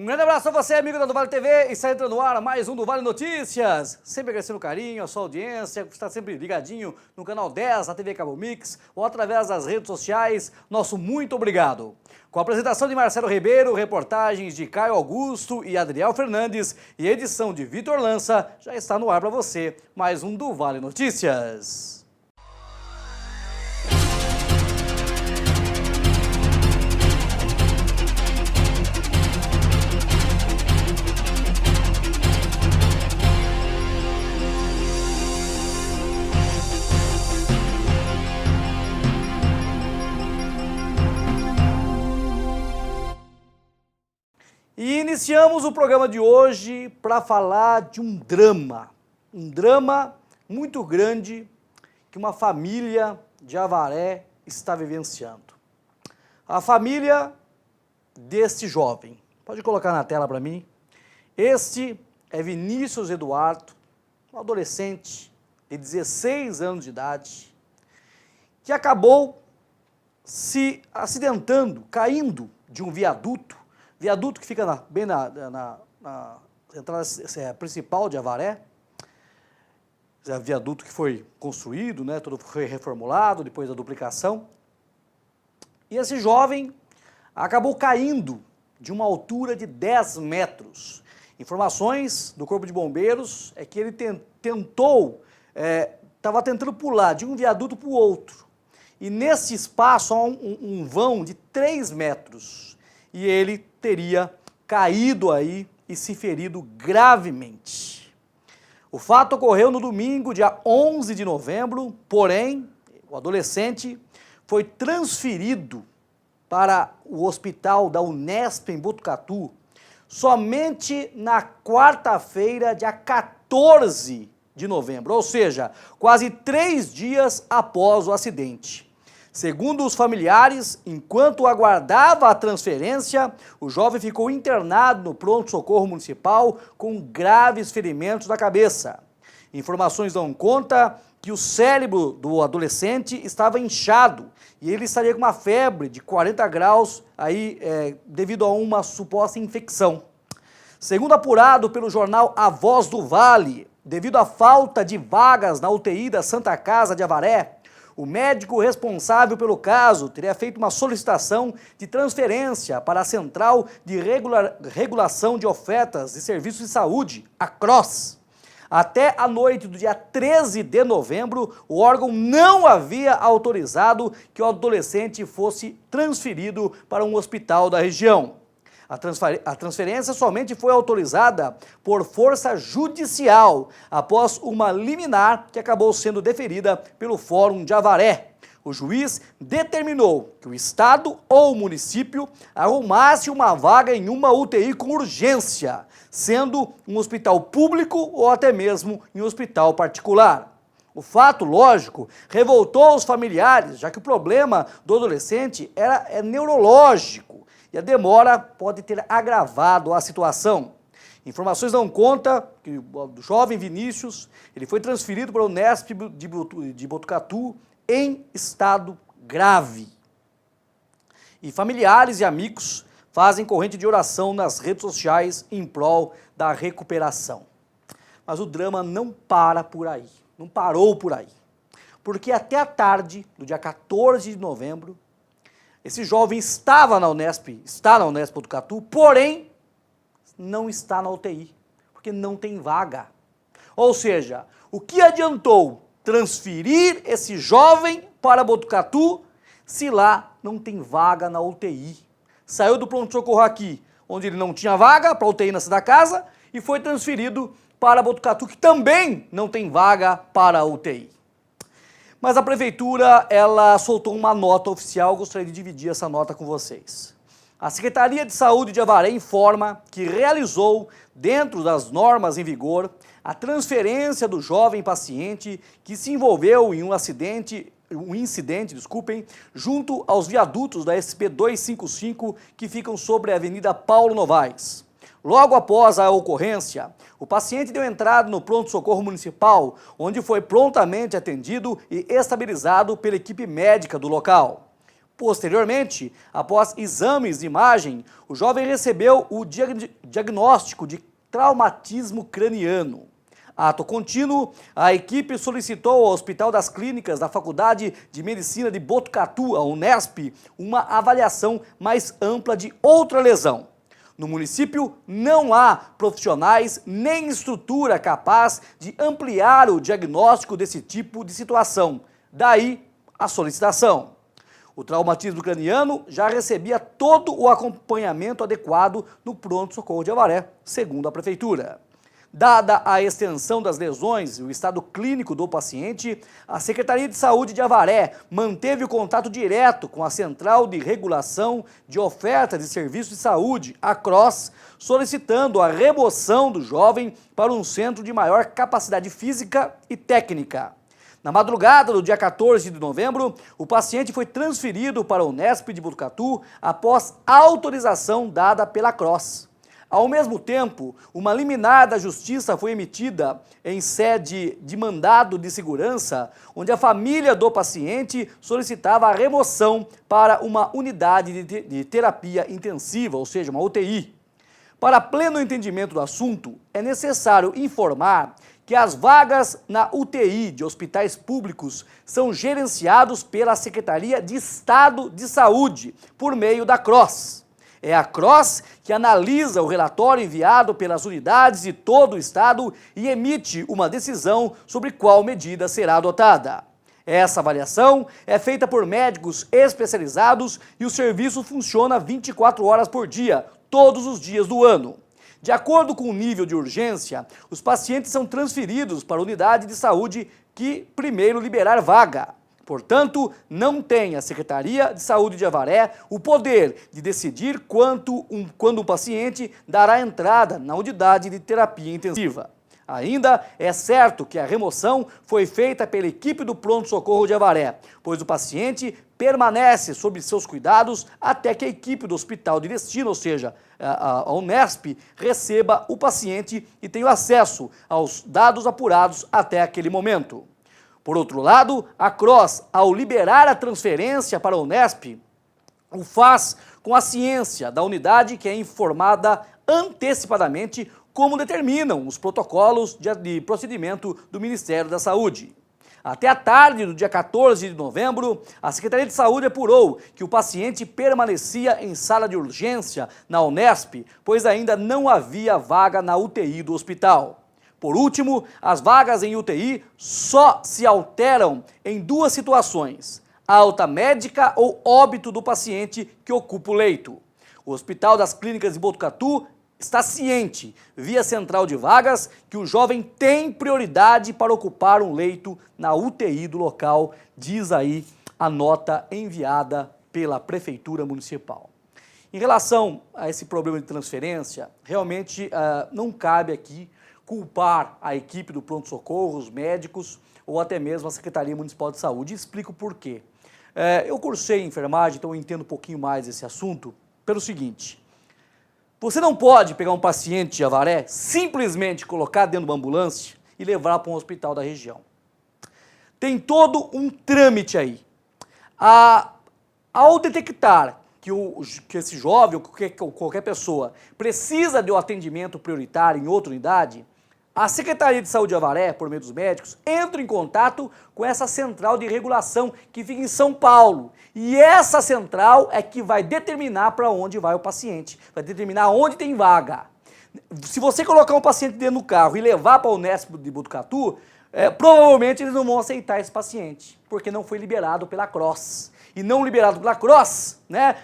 Um grande abraço a você, amigo da do Vale TV, e está entrando no ar mais um do Vale Notícias. Sempre agradecendo o carinho, a sua audiência, está sempre ligadinho no canal 10 da TV Cabo Mix ou através das redes sociais. Nosso muito obrigado. Com a apresentação de Marcelo Ribeiro, reportagens de Caio Augusto e Adriel Fernandes e edição de Vitor Lança, já está no ar para você mais um do Vale Notícias. E iniciamos o programa de hoje para falar de um drama muito grande que uma família de Avaré está vivenciando. A família deste jovem, pode colocar na tela para mim, este é Vinícius Eduardo, um adolescente de 16 anos de idade, que acabou se acidentando, caindo de um viaduto que fica bem na entrada principal de Avaré, viaduto que foi construído, né, tudo foi reformulado depois da duplicação. E esse jovem acabou caindo de uma altura de 10 metros. Informações do Corpo de Bombeiros é que ele estava tentando pular de um viaduto para o outro. E nesse espaço há um vão de 3 metros. E ele teria caído aí e se ferido gravemente. O fato ocorreu no domingo, dia 11 de novembro, porém, o adolescente foi transferido para o hospital da Unesp em Botucatu somente na quarta-feira, dia 14 de novembro, ou seja, quase 3 dias após o acidente. Segundo os familiares, enquanto aguardava a transferência, o jovem ficou internado no pronto-socorro municipal com graves ferimentos na cabeça. Informações dão conta que o cérebro do adolescente estava inchado e ele estaria com uma febre de 40 graus devido a uma suposta infecção. Segundo apurado pelo jornal A Voz do Vale, devido à falta de vagas na UTI da Santa Casa de Avaré, o médico responsável pelo caso teria feito uma solicitação de transferência para a Central de Regulação de Ofertas de Serviços de Saúde, a CROSS. Até a noite do dia 13 de novembro, o órgão não havia autorizado que o adolescente fosse transferido para um hospital da região. A transferência somente foi autorizada por força judicial, após uma liminar que acabou sendo deferida pelo Fórum de Avaré. O juiz determinou que o Estado ou o município arrumasse uma vaga em uma UTI com urgência, sendo um hospital público ou até mesmo em um hospital particular. O fato, lógico, revoltou os familiares, já que o problema do adolescente é neurológico. E a demora pode ter agravado a situação. Informações dão conta que o jovem Vinícius ele foi transferido para o Unesp de Botucatu em estado grave. E familiares e amigos fazem corrente de oração nas redes sociais em prol da recuperação. Mas o drama não para por aí, não parou por aí. Porque até a tarde do dia 14 de novembro, esse jovem está na Unesp Botucatu, porém não está na UTI, porque não tem vaga. Ou seja, o que adiantou transferir esse jovem para Botucatu se lá não tem vaga na UTI? Saiu do pronto-socorro aqui, onde ele não tinha vaga para a UTI na Santa Casa, e foi transferido para Botucatu, que também não tem vaga para a UTI. Mas a prefeitura, ela soltou uma nota oficial, gostaria de dividir essa nota com vocês. A Secretaria de Saúde de Avaré informa que realizou, dentro das normas em vigor, a transferência do jovem paciente que se envolveu em um incidente, junto aos viadutos da SP 255 que ficam sobre a Avenida Paulo Novaes. Logo após a ocorrência, o paciente deu entrada no pronto-socorro municipal, onde foi prontamente atendido e estabilizado pela equipe médica do local. Posteriormente, após exames de imagem, o jovem recebeu o diagnóstico de traumatismo craniano. Ato contínuo, a equipe solicitou ao Hospital das Clínicas da Faculdade de Medicina de Botucatu, a Unesp, uma avaliação mais ampla de outra lesão. No município, não há profissionais nem estrutura capaz de ampliar o diagnóstico desse tipo de situação. Daí, a solicitação. O traumatismo craniano já recebia todo o acompanhamento adequado no pronto-socorro de Avaré, segundo a Prefeitura. Dada a extensão das lesões e o estado clínico do paciente, a Secretaria de Saúde de Avaré manteve o contato direto com a Central de Regulação de Oferta de Serviços de Saúde, a CROSS, solicitando a remoção do jovem para um centro de maior capacidade física e técnica. Na madrugada do dia 14 de novembro, o paciente foi transferido para o Unesp de Botucatu após autorização dada pela CROSS. Ao mesmo tempo, uma liminar da Justiça foi emitida em sede de mandado de segurança, onde a família do paciente solicitava a remoção para uma unidade de terapia intensiva, ou seja, uma UTI. Para pleno entendimento do assunto, é necessário informar que as vagas na UTI de hospitais públicos são gerenciados pela Secretaria de Estado de Saúde, por meio da CROSS. É a CROSS que analisa o relatório enviado pelas unidades de todo o estado e emite uma decisão sobre qual medida será adotada. Essa avaliação é feita por médicos especializados e o serviço funciona 24 horas por dia, todos os dias do ano. De acordo com o nível de urgência, os pacientes são transferidos para a unidade de saúde que primeiro liberar vaga. Portanto, não tem a Secretaria de Saúde de Avaré o poder de decidir quando um paciente dará entrada na unidade de terapia intensiva. Ainda é certo que a remoção foi feita pela equipe do pronto-socorro de Avaré, pois o paciente permanece sob seus cuidados até que a equipe do hospital de destino, ou seja, a Unesp, receba o paciente e tenha acesso aos dados apurados até aquele momento. Por outro lado, a CROSS, ao liberar a transferência para a Unesp, o faz com a ciência da unidade que é informada antecipadamente, como determinam os protocolos de procedimento do Ministério da Saúde. Até a tarde do dia 14 de novembro, a Secretaria de Saúde apurou que o paciente permanecia em sala de urgência na Unesp, pois ainda não havia vaga na UTI do hospital. Por último, as vagas em UTI só se alteram em duas situações: a alta médica ou óbito do paciente que ocupa o leito. O Hospital das Clínicas de Botucatu está ciente, via central de vagas, que o jovem tem prioridade para ocupar um leito na UTI do local, diz aí a nota enviada pela Prefeitura Municipal. Em relação a esse problema de transferência, realmente não cabe aqui culpar a equipe do pronto-socorro, os médicos ou até mesmo a Secretaria Municipal de Saúde. Explico por quê. Eu cursei enfermagem, então eu entendo um pouquinho mais esse assunto, pelo seguinte: você não pode pegar um paciente de Avaré, simplesmente colocar dentro de uma ambulância e levar para um hospital da região. Tem todo um trâmite aí. Ao detectar que esse jovem ou qualquer pessoa precisa de um atendimento prioritário em outra unidade, a Secretaria de Saúde de Avaré, por meio dos médicos, entra em contato com essa central de regulação que fica em São Paulo. E essa central é que vai determinar para onde vai o paciente, vai determinar onde tem vaga. Se você colocar um paciente dentro do carro e levar para o Unesp de Botucatu, provavelmente eles não vão aceitar esse paciente, porque não foi liberado pela CROSS. E não liberado pela CROSS, né,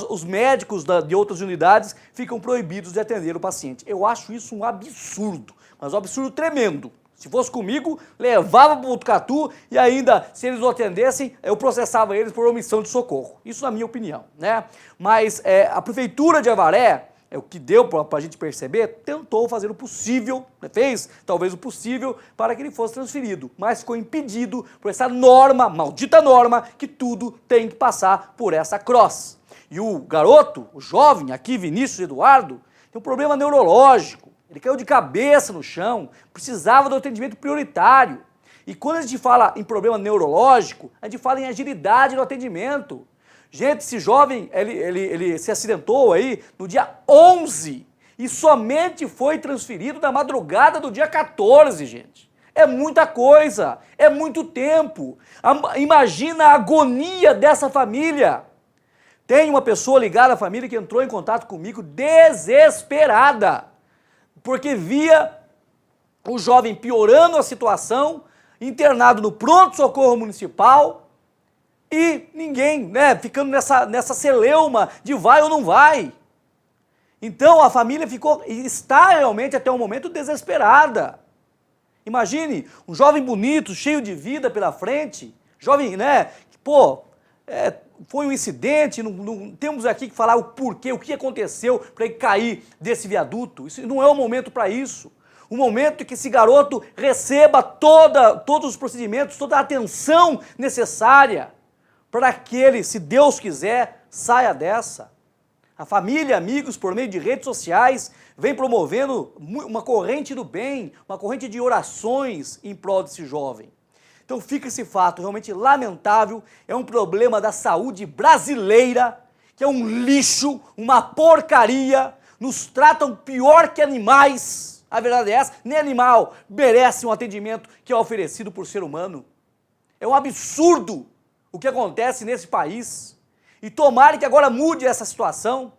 os médicos de outras unidades ficam proibidos de atender o paciente. Eu acho isso um absurdo, mas um absurdo tremendo. Se fosse comigo, levava para o Botucatu e ainda, se eles não atendessem, eu processava eles por omissão de socorro. Isso na minha opinião, né? Mas a Prefeitura de Avaré, o que deu para a gente perceber, tentou fazer o possível, fez talvez o possível para que ele fosse transferido, mas ficou impedido por essa norma, maldita norma, que tudo tem que passar por essa CROSS. E o garoto, o jovem aqui, Vinícius Eduardo, tem um problema neurológico, ele caiu de cabeça no chão, precisava do atendimento prioritário. E quando a gente fala em problema neurológico, a gente fala em agilidade no atendimento. Gente, esse jovem, ele se acidentou aí no dia 11 e somente foi transferido na madrugada do dia 14, gente. É muita coisa, é muito tempo. Imagina a agonia dessa família. Tem uma pessoa ligada à família que entrou em contato comigo desesperada, porque via o jovem piorando a situação, internado no pronto-socorro municipal e ninguém, né, ficando nessa celeuma de vai ou não vai. Então a família está realmente até o momento desesperada. Imagine um jovem bonito, cheio de vida pela frente, jovem, né, pô, foi um incidente, não temos aqui que falar o porquê, o que aconteceu para ele cair desse viaduto. Isso não é o momento para isso. O momento em que esse garoto receba todos os procedimentos, toda a atenção necessária para que ele, se Deus quiser, saia dessa. A família, amigos, por meio de redes sociais, vem promovendo uma corrente do bem, uma corrente de orações em prol desse jovem. Então fica esse fato realmente lamentável, é um problema da saúde brasileira, que é um lixo, uma porcaria, nos tratam pior que animais. A verdade é essa, nem animal merece um atendimento que é oferecido por ser humano. É um absurdo o que acontece nesse país. E tomara que agora mude essa situação.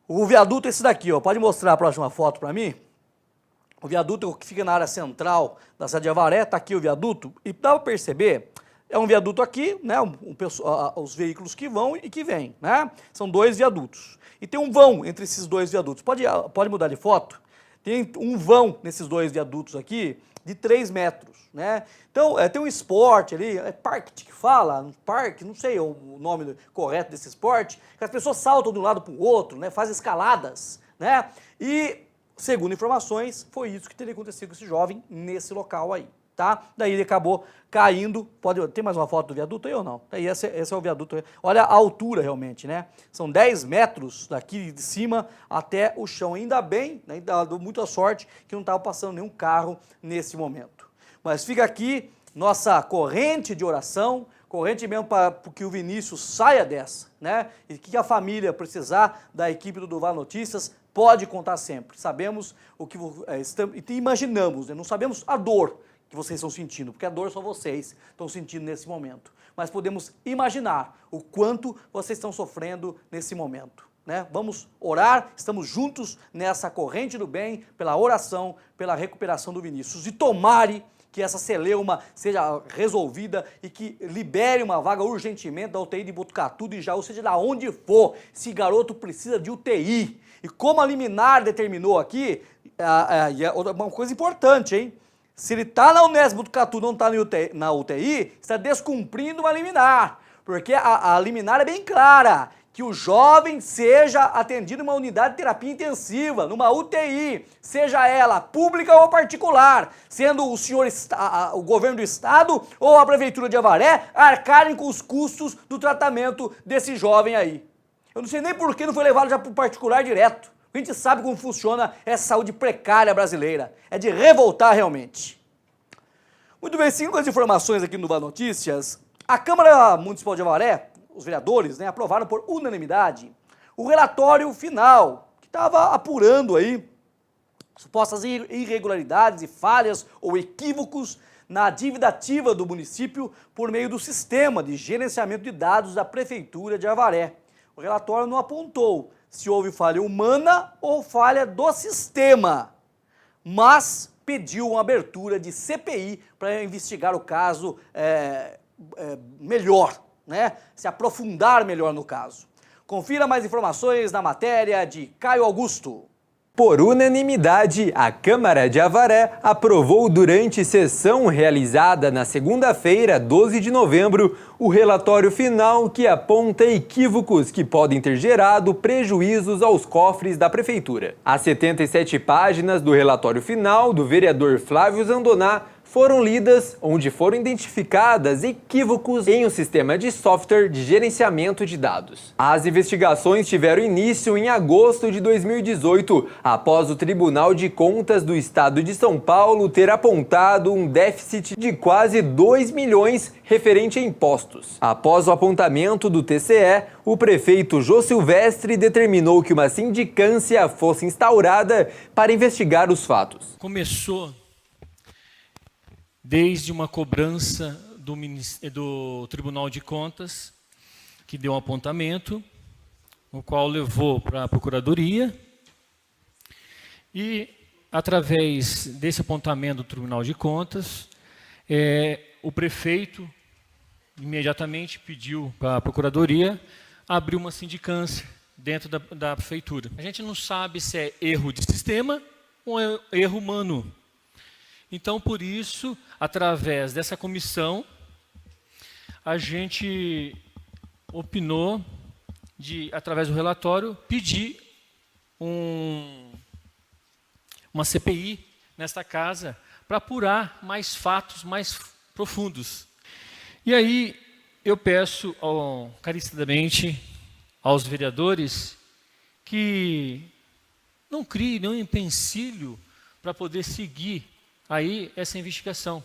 O viaduto é esse daqui, ó. Pode mostrar a próxima foto para mim? O viaduto que fica na área central da cidade de Avaré, está aqui o viaduto, e dá para perceber, é um viaduto aqui, né, os veículos que vão e que vêm, né? São dois viadutos. E tem um vão entre esses dois viadutos. Pode mudar de foto? Tem um vão nesses dois viadutos aqui de 3 metros, né? Então, tem um esporte ali, é parque que fala, um parque, não sei o nome correto desse esporte, que as pessoas saltam de um lado para o outro, né? Fazem escaladas, né? E, segundo informações, foi isso que teria acontecido com esse jovem nesse local aí, tá? Daí ele acabou caindo. Tem mais uma foto do viaduto aí ou não? Daí esse é o viaduto. Olha a altura realmente, né? São 10 metros daqui de cima até o chão. Ainda bem, né, ainda deu muita sorte que não estava passando nenhum carro nesse momento. Mas fica aqui nossa corrente de oração, corrente mesmo para que o Vinícius saia dessa, né? E que a família precisar da equipe do Duval Notícias, pode contar sempre. Sabemos o que imaginamos, né? Não sabemos a dor que vocês estão sentindo, porque a dor só vocês estão sentindo nesse momento. Mas podemos imaginar o quanto vocês estão sofrendo nesse momento, né? Vamos orar, estamos juntos nessa corrente do bem, pela oração, pela recuperação do Vinícius. E tomare que essa celeuma seja resolvida e que libere uma vaga urgentemente da UTI de Botucatu, de Jaú, seja da onde for. Esse garoto precisa de UTI. E como a liminar determinou aqui, uma coisa importante, hein? Se ele está na Unesp Botucatu, não está na UTI, está descumprindo uma liminar. Porque a liminar é bem clara, que o jovem seja atendido em uma unidade de terapia intensiva, numa UTI, seja ela pública ou particular, sendo o governo do estado ou a prefeitura de Avaré arcarem com os custos do tratamento desse jovem aí. Eu não sei nem por que não foi levado já para o particular direto. A gente sabe como funciona essa saúde precária brasileira. É de revoltar realmente. Muito bem, seguindo as informações aqui no Duval Notícias, a Câmara Municipal de Avaré, os vereadores, né, aprovaram por unanimidade o relatório final, que estava apurando aí supostas irregularidades e falhas ou equívocos na dívida ativa do município por meio do sistema de gerenciamento de dados da Prefeitura de Avaré. O relatório não apontou se houve falha humana ou falha do sistema, mas pediu uma abertura de CPI para investigar o caso melhor, né? Se aprofundar melhor no caso. Confira mais informações na matéria de Caio Augusto. Por unanimidade, a Câmara de Avaré aprovou durante sessão realizada na segunda-feira, 12 de novembro, o relatório final que aponta equívocos que podem ter gerado prejuízos aos cofres da Prefeitura. As 77 páginas do relatório final do vereador Flávio Zandoná foram lidas, onde foram identificadas equívocos em um sistema de software de gerenciamento de dados. As investigações tiveram início em agosto de 2018, após o Tribunal de Contas do Estado de São Paulo ter apontado um déficit de quase 2 milhões referente a impostos. Após o apontamento do TCE, o prefeito Jô Silvestre determinou que uma sindicância fosse instaurada para investigar os fatos. Começou desde uma cobrança do Tribunal de Contas, que deu um apontamento, o qual levou para a Procuradoria, e, através desse apontamento do Tribunal de Contas, o prefeito imediatamente pediu para a Procuradoria abrir uma sindicância dentro da Prefeitura. A gente não sabe se é erro de sistema ou é erro humano. Então, por isso, através dessa comissão, a gente opinou de, através do relatório, pedir uma CPI nesta casa para apurar mais fatos mais profundos. E aí, eu peço carecidamente aos vereadores que não criem nenhum empecilho para poder seguir aí essa investigação,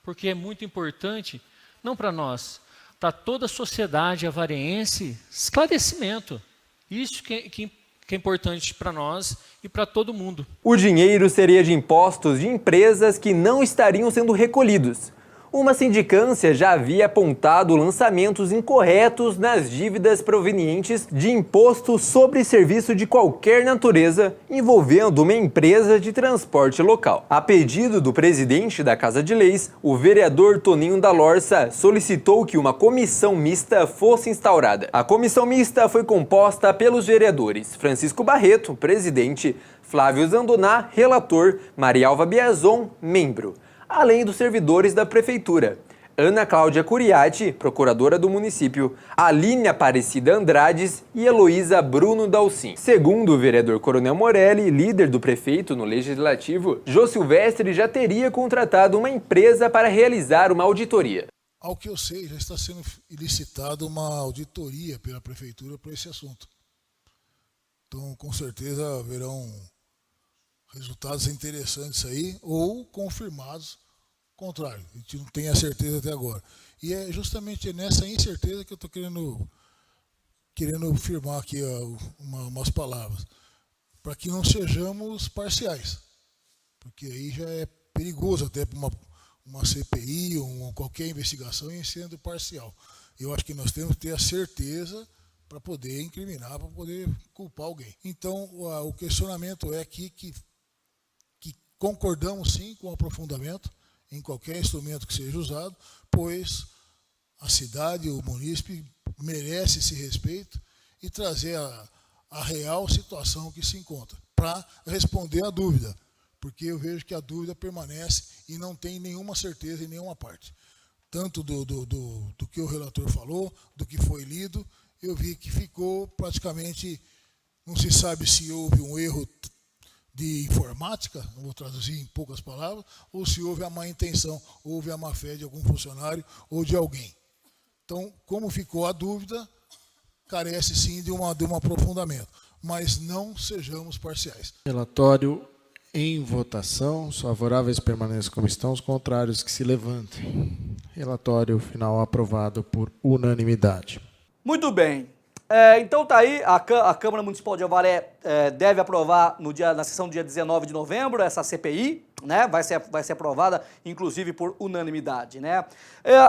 porque é muito importante, não para nós, para toda a sociedade avareense, esclarecimento. Isso que é importante para nós e para todo mundo. O dinheiro seria de impostos de empresas que não estariam sendo recolhidos. Uma sindicância já havia apontado lançamentos incorretos nas dívidas provenientes de imposto sobre serviço de qualquer natureza envolvendo uma empresa de transporte local. A pedido do presidente da Casa de Leis, o vereador Toninho da Lorça solicitou que uma comissão mista fosse instaurada. A comissão mista foi composta pelos vereadores Francisco Barreto, presidente, Flávio Zandoná, relator, Marialva Biazon, membro, além dos servidores da Prefeitura, Ana Cláudia Curiati, procuradora do município, Aline Aparecida Andrades e Heloísa Bruno Dalcin. Segundo o vereador Coronel Morelli, líder do prefeito no Legislativo, Jô Silvestre já teria contratado uma empresa para realizar uma auditoria. Ao que eu sei, já está sendo licitada uma auditoria pela Prefeitura para esse assunto. Então, com certeza, haverão resultados interessantes aí, ou confirmados, contrário. A gente não tem a certeza até agora. E é justamente nessa incerteza que eu estou querendo firmar aqui umas palavras, para que não sejamos parciais, porque aí já é perigoso até para uma CPI ou qualquer investigação em sendo parcial. Eu acho que nós temos que ter a certeza para poder incriminar, para poder culpar alguém. Então, o questionamento é aqui que concordamos sim com o aprofundamento em qualquer instrumento que seja usado, pois a cidade, o munícipe, merece esse respeito e trazer a real situação que se encontra, para responder à dúvida, porque eu vejo que a dúvida permanece e não tem nenhuma certeza em nenhuma parte. Tanto do que o relator falou, do que foi lido, eu vi que ficou praticamente, não se sabe se houve um erro de informática, eu vou traduzir em poucas palavras, ou se houve a má intenção, houve a má fé de algum funcionário ou de alguém. Então, como ficou a dúvida, carece sim de um aprofundamento, mas não sejamos parciais. Relatório em votação, os favoráveis permaneçam como estão, os contrários que se levantem. Relatório final aprovado por unanimidade. Muito bem. Então tá aí, a Câmara Municipal de Avaré deve aprovar na sessão do dia 19 de novembro essa CPI, né? Vai ser aprovada, inclusive, por unanimidade, né?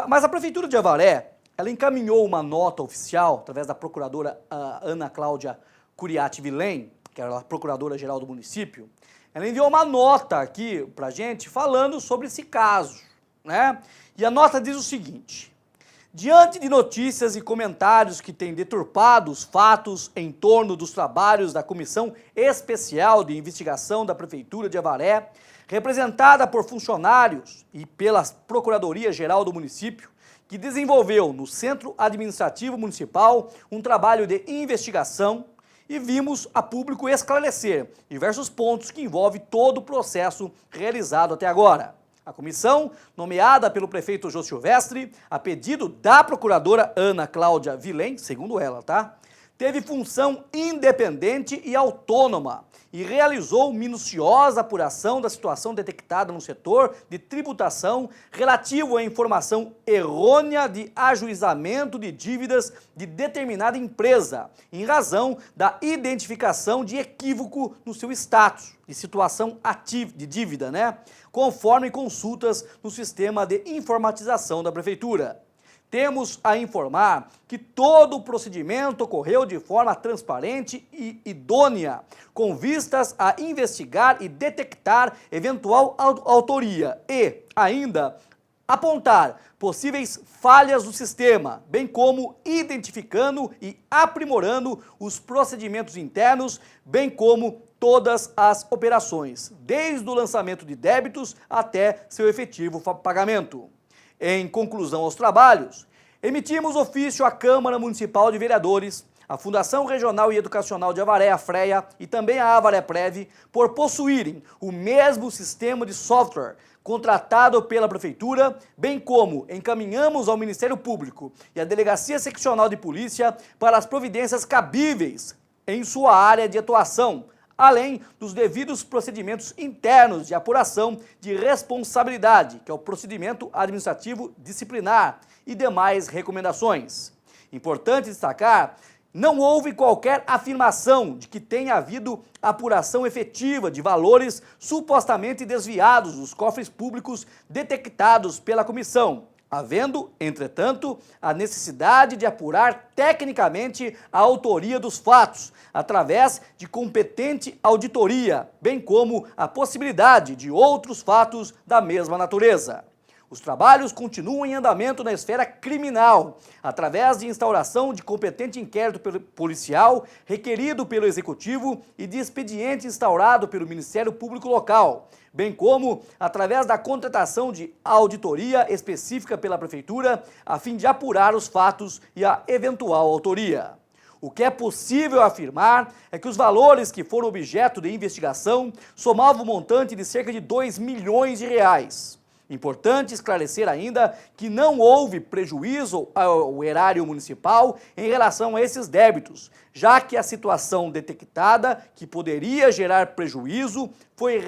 Mas a Prefeitura de Avaré, ela encaminhou uma nota oficial, através da procuradora Ana Cláudia Curiati Vilém, que era a procuradora-geral do município. Ela enviou uma nota aqui pra gente falando sobre esse caso, né? E a nota diz o seguinte: diante de notícias e comentários que têm deturpado os fatos em torno dos trabalhos da Comissão Especial de Investigação da Prefeitura de Avaré, representada por funcionários e pela Procuradoria-Geral do município, que desenvolveu no Centro Administrativo Municipal um trabalho de investigação, e vimos a público esclarecer diversos pontos que envolvem todo o processo realizado até agora. A comissão, nomeada pelo prefeito Jô Silvestre, a pedido da procuradora Ana Cláudia Vilém, segundo ela, tá? Teve função independente e autônoma e realizou minuciosa apuração da situação detectada no setor de tributação relativo à informação errônea de ajuizamento de dívidas de determinada empresa, em razão da identificação de equívoco no seu status de situação ativa de dívida, né? Conforme consultas no sistema de informatização da Prefeitura. Temos a informar que todo o procedimento ocorreu de forma transparente e idônea, com vistas a investigar e detectar eventual autoria e, ainda, apontar possíveis falhas do sistema, bem como identificando e aprimorando os procedimentos internos, bem como todas as operações, desde o lançamento de débitos até seu efetivo pagamento. Em conclusão aos trabalhos, emitimos ofício à Câmara Municipal de Vereadores, à Fundação Regional e Educacional de Avaré, a FREA, e também à Avaré Prev, por possuírem o mesmo sistema de software contratado pela Prefeitura, bem como encaminhamos ao Ministério Público e à Delegacia Seccional de Polícia para as providências cabíveis em sua área de atuação, além dos devidos procedimentos internos de apuração de responsabilidade, que é o procedimento administrativo disciplinar, e demais recomendações. Importante destacar, não houve qualquer afirmação de que tenha havido apuração efetiva de valores supostamente desviados dos cofres públicos detectados pela comissão, havendo, entretanto, a necessidade de apurar tecnicamente a autoria dos fatos, através de competente auditoria, bem como a possibilidade de outros fatos da mesma natureza. Os trabalhos continuam em andamento na esfera criminal, através de instauração de competente inquérito policial requerido pelo Executivo e de expediente instaurado pelo Ministério Público Local, bem como através da contratação de auditoria específica pela Prefeitura, a fim de apurar os fatos e a eventual autoria. O que é possível afirmar é que os valores que foram objeto de investigação somavam um montante de cerca de 2 milhões de reais. Importante esclarecer ainda que não houve prejuízo ao erário municipal em relação a esses débitos, já que a situação detectada que poderia gerar prejuízo foi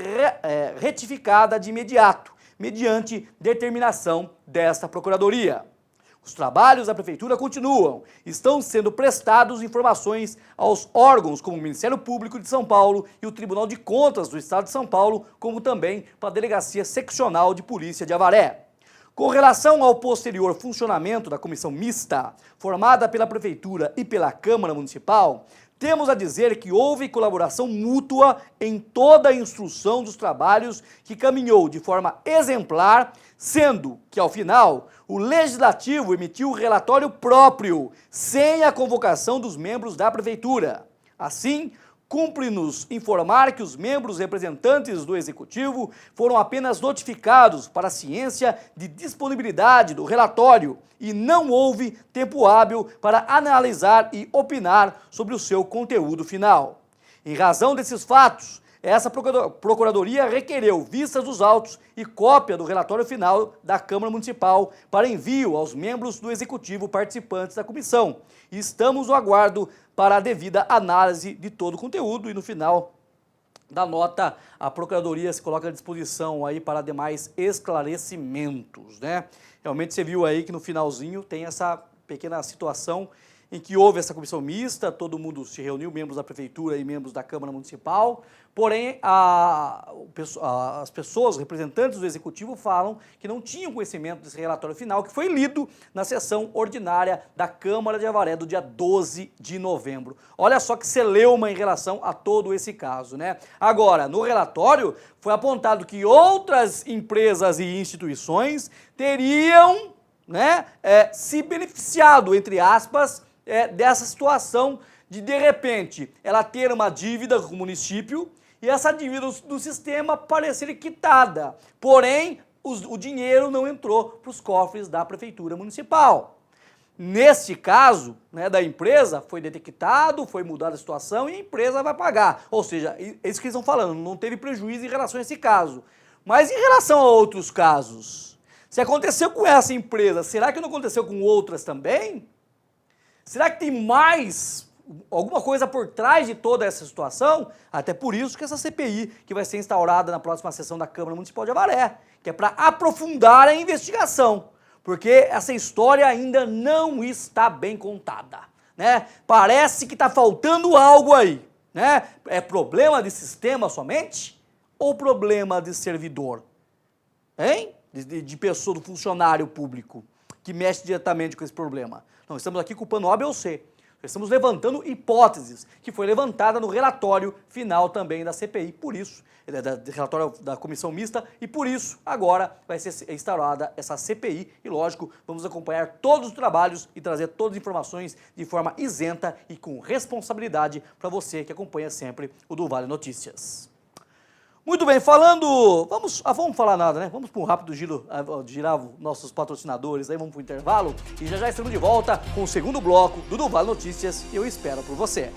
retificada de imediato, mediante determinação desta Procuradoria. Os trabalhos da Prefeitura continuam, estão sendo prestados informações aos órgãos como o Ministério Público de São Paulo e o Tribunal de Contas do Estado de São Paulo, como também para a Delegacia Seccional de Polícia de Avaré. Com relação ao posterior funcionamento da comissão mista, formada pela Prefeitura e pela Câmara Municipal, temos a dizer que houve colaboração mútua em toda a instrução dos trabalhos que caminhou de forma exemplar, sendo que, ao final, o Legislativo emitiu o relatório próprio, sem a convocação dos membros da Prefeitura. Assim, cumpre-nos informar que os membros representantes do Executivo foram apenas notificados para a ciência de disponibilidade do relatório e não houve tempo hábil para analisar e opinar sobre o seu conteúdo final. Em razão desses fatos, essa Procuradoria requereu vistas dos autos e cópia do relatório final da Câmara Municipal para envio aos membros do Executivo participantes da comissão. E estamos no aguardo para a devida análise de todo o conteúdo e no final da nota a Procuradoria se coloca à disposição aí para demais esclarecimentos, né? Realmente você viu aí que no finalzinho tem essa pequena situação em que houve essa comissão mista, todo mundo se reuniu, membros da Prefeitura e membros da Câmara Municipal, porém as pessoas, representantes do Executivo, falam que não tinham conhecimento desse relatório final, que foi lido na sessão ordinária da Câmara de Avaré do dia 12 de novembro. Olha só que celeuma em relação a todo esse caso, né? Agora, no relatório foi apontado que outras empresas e instituições teriam, né, se beneficiado, entre aspas, dessa situação de repente, ela ter uma dívida com o município e essa dívida do sistema parecer quitada. Porém, o dinheiro não entrou para os cofres da Prefeitura Municipal. Neste caso, né, da empresa, foi detectado, foi mudada a situação e a empresa vai pagar. Ou seja, é isso que eles estão falando, não teve prejuízo em relação a esse caso. Mas em relação a outros casos, se aconteceu com essa empresa, será que não aconteceu com outras também? Será que tem alguma coisa por trás de toda essa situação? Até por isso que essa CPI, que vai ser instaurada na próxima sessão da Câmara Municipal de Avaré, que é para aprofundar a investigação, porque essa história ainda não está bem contada, né? Parece que está faltando algo aí, né? É problema de sistema somente ou problema de servidor? Hein? De pessoa, do funcionário público que mexe diretamente com esse problema. Não estamos aqui culpando O, B ou C. Estamos levantando hipóteses que foi levantada no relatório final também da CPI, por isso, relatório da comissão mista, e por isso agora vai ser instaurada essa CPI e, lógico, vamos acompanhar todos os trabalhos e trazer todas as informações de forma isenta e com responsabilidade para você que acompanha sempre o do Vale Notícias. Muito bem, vamos falar nada, né? Vamos para um rápido giro, girar nossos patrocinadores, aí vamos para o intervalo e já estamos de volta com o segundo bloco do Vale Notícias e eu espero por você.